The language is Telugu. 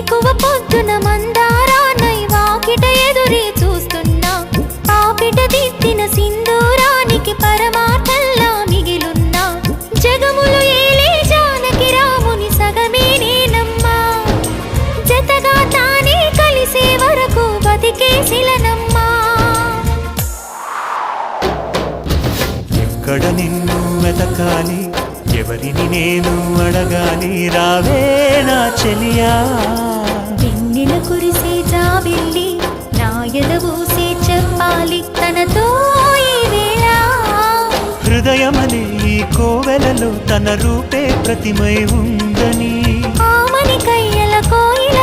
వేకువ పొద్దున మందారానై వాకిట ఎదురే చూస్తున్నా పాపిట దిద్దిన సింధూరానికి పరమార్థంలా మిగిలున్నా జగములు ఏలే జానకి రాముని సగమే నేనమ్మా జతగా తానే కలిసే వరకు బతికే శిలనమ్మా ఎక్కడ నిన్ను వెతకాలి ఎవరిని నేను అడగాలి రావే నా చెలియా వెన్నెల కురిసే జాబిల్లి నా ఎదవూసే చెప్పాలి తనతో ఈ వేళ హృదయమనే ఈ కోవెలలో తన రూపే ప్రతిమై ఉందని